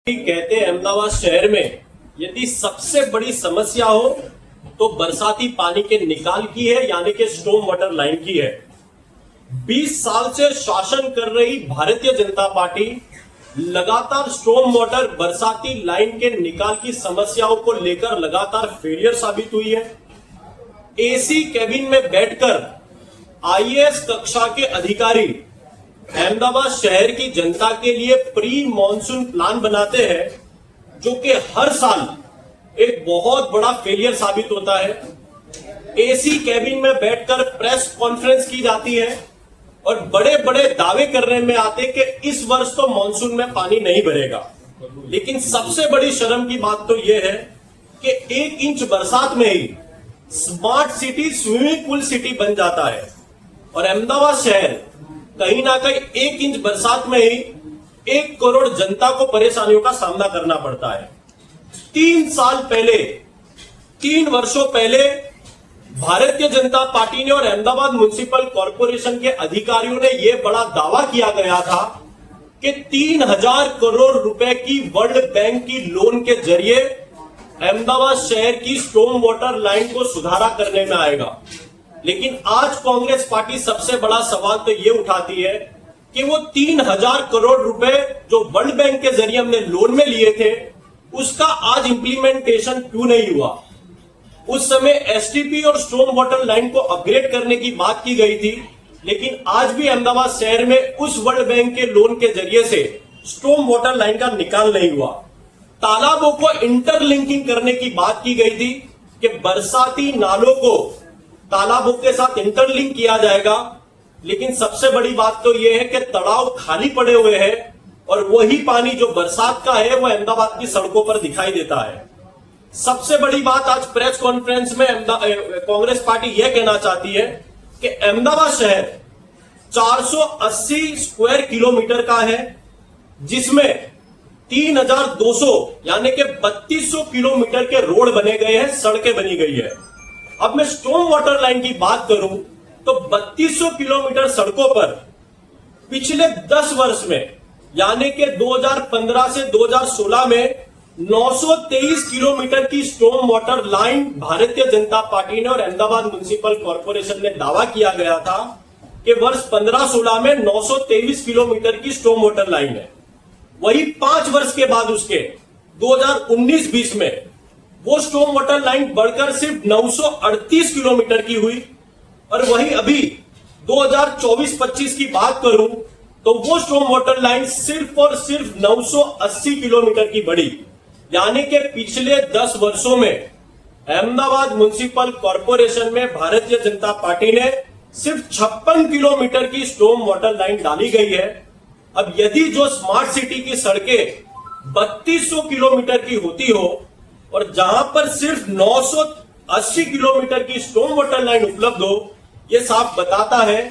कहते हैं अहमदाबाद शहर में यदि सबसे बड़ी समस्या हो तो बरसाती पानी के निकाल की है, यानी कि स्टॉर्म वाटर लाइन की है। 20 साल से शासन कर रही भारतीय जनता पार्टी लगातार स्टॉर्म वाटर बरसाती लाइन के निकाल की समस्याओं को लेकर लगातार फेलियर साबित हुई है। एसी कैबिन में बैठकर आईएएस कक्षा के अधिकारी अहमदाबाद शहर की जनता के लिए प्री मॉनसून प्लान बनाते हैं, जो कि हर साल एक बहुत बड़ा फेलियर साबित होता है। एसी कैबिन में बैठकर प्रेस कॉन्फ्रेंस की जाती है और बड़े बड़े दावे करने में आते कि इस वर्ष तो मॉनसून में पानी नहीं भरेगा, लेकिन सबसे बड़ी शर्म की बात तो यह है कि 1 इंच बरसात में ही smart city swimming pool city बन जाता है और अहमदाबाद शहर कहीं ना कहीं 1 इंच बरसात में ही 1 करोड़ जनता को परेशानियों का सामना करना पड़ता है। 3 वर्षों पहले भारतीय जनता पार्टी ने और अहमदाबाद म्युनिसिपल कॉरपोरेशन के अधिकारियों ने यह बड़ा दावा किया गया था कि 3000 करोड़ रुपए की वर्ल्ड बैंक की लोन के जरिए अहमदाबाद शहर की स्टॉर्म वाटर लाइन को सुधारा करने में आएगा। लेकिन आज कांग्रेस पार्टी सबसे बड़ा सवाल तो ये उठाती है कि वो 3000 करोड़ रुपए जो वर्ल्ड बैंक के जरिए हमने लोन में लिए थे, उसका आज इंप्लीमेंटेशन क्यों नहीं हुआ। उस समय एसटीपी और स्टॉर्म वाटर लाइन को अपग्रेड करने की बात की गई थी, लेकिन आज भी अहमदाबाद शहर में उस वर्ल्ड बैंक के लोन के जरिए से स्टॉर्म वाटर लाइन का निकाल नहीं हुआ। तालाबों को इंटरलिंकिंग करने की बात की गई थी कि बरसाती नालों को तालाबों के साथ इंटरलिंक किया जाएगा, लेकिन सबसे बड़ी बात तो यह है कि तलाव खाली पड़े हुए हैं और वही पानी जो बरसात का है वो अहमदाबाद की सड़कों पर दिखाई देता है। सबसे बड़ी बात आज प्रेस कॉन्फ्रेंस में कांग्रेस पार्टी यह कहना चाहती है कि अहमदाबाद शहर 480 स्क्वायर किलोमीटर का है, जिसमें 3200 यानी कि 3200 किलोमीटर के रोड बने गए हैं, सड़कें बनी गई है। अब मैं स्टॉर्म वाटर लाइन की बात करूं तो 3200 किलोमीटर सड़कों पर पिछले 10 वर्ष में यानी कि 2015 से 2016 में 923 किलोमीटर की storm water line Bharatiya Janata party ने और अहमदाबाद म्युनिसिपल कॉरपोरेशन ने दावा किया गया था कि वर्ष 15-16 में 923 किलोमीटर की स्टॉर्म वाटर लाइन है। वही 5 वर्ष के बाद उसके 2019-20 में वो स्टॉर्म वाटर लाइन बढ़कर सिर्फ 938 किलोमीटर की हुई और वही अभी 2024-25 की बात करूं तो वो स्टॉर्म वाटर लाइन सिर्फ और सिर्फ 980 किलोमीटर की बढ़ी। यानी कि पिछले 10 वर्षों में अहमदाबाद म्युनिसिपल कॉरपोरेशन में भारतीय जनता पार्टी ने सिर्फ 56 किलोमीटर की स्टॉर्म वाटर लाइन डाली गई है। अब यदि जो स्मार्ट सिटी की सड़कें 3200 किलोमीटर की होती हो और जहां पर सिर्फ 980 किलोमीटर की स्टॉर्म वाटर लाइन उपलब्ध हो, यह साफ बताता है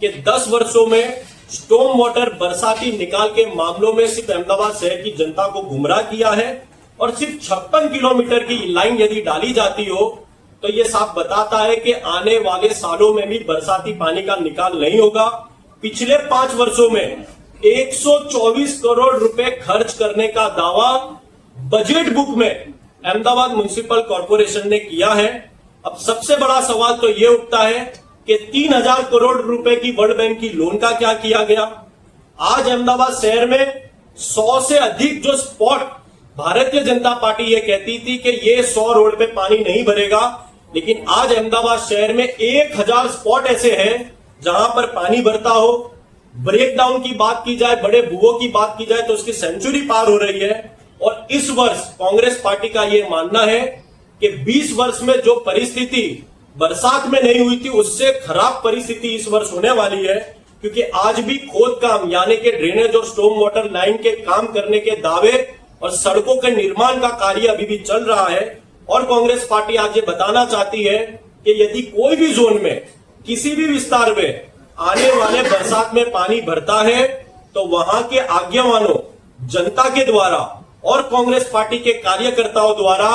कि 10 वर्षों में स्टॉर्म वाटर बरसाती निकाल के मामलों में सिर्फ अहमदाबाद शहर की जनता को गुमराह किया है और सिर्फ 56 किलोमीटर की लाइन यदि डाली जाती हो तो यह साफ बताता है कि आने वाले सालों में भी बरसाती पानी का निकाल नहीं होगा। पिछले 5 वर्षों में 124 करोड़ रुपए खर्च करने का दावा बजट बुक में अहमदाबाद म्युनिसिपल कॉरपोरेशन ने किया है। अब सबसे बड़ा सवाल तो यह उठता है कि 3000 करोड़ रुपए की वर्ल्ड बैंक की लोन का क्या किया गया। आज अहमदाबाद शहर में 100 से अधिक जो स्पॉट भारतीय जनता पार्टी ये कहती थी कि ये 100 रोड पे पानी नहीं भरेगा, लेकिन आज अहमदाबाद शहर में 1000 स्पॉट ऐसे हैं जहां पर पानी भरता हो। ब्रेकडाउन की बात की जाए, बड़े बुओं की बात की जाए तो उसकी सेंचुरी पार हो रही है। और इस वर्ष कांग्रेस पार्टी का यह मानना है कि 20 वर्ष में जो परिस्थिति बरसात में नहीं हुई थी, उससे खराब परिस्थिति इस वर्ष होने वाली है, क्योंकि आज भी खोद काम यानी कि ड्रेनेज और स्टॉर्म वाटर लाइन के काम करने के दावे और सड़कों के निर्माण का कार्य अभी भी चल रहा है। और कांग्रेस पार्टी आज ये बताना चाहती है कि यदि कोई भी जोन में किसी भी विस्तार में आने वाले बरसात में पानी भरता है तो वहां के आज्ञावानों, जनता के द्वारा और कांग्रेस पार्टी के कार्यकर्ताओं द्वारा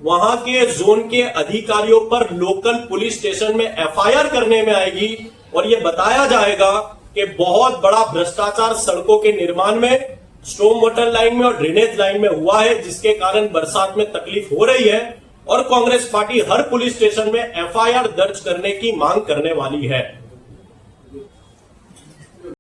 वहां के जोन के अधिकारियों पर लोकल पुलिस स्टेशन में एफआईआर करने में आएगी और यह बताया जाएगा कि बहुत बड़ा भ्रष्टाचार सड़कों के निर्माण में स्टॉर्म वाटर लाइन में और ड्रेनेज लाइन में हुआ है, जिसके कारण बरसात में तकलीफ हो रही है और कांग्रेस पार्टी हर पुलिस स्टेशन में एफआईआर दर्ज करने की मांग करने वाली है।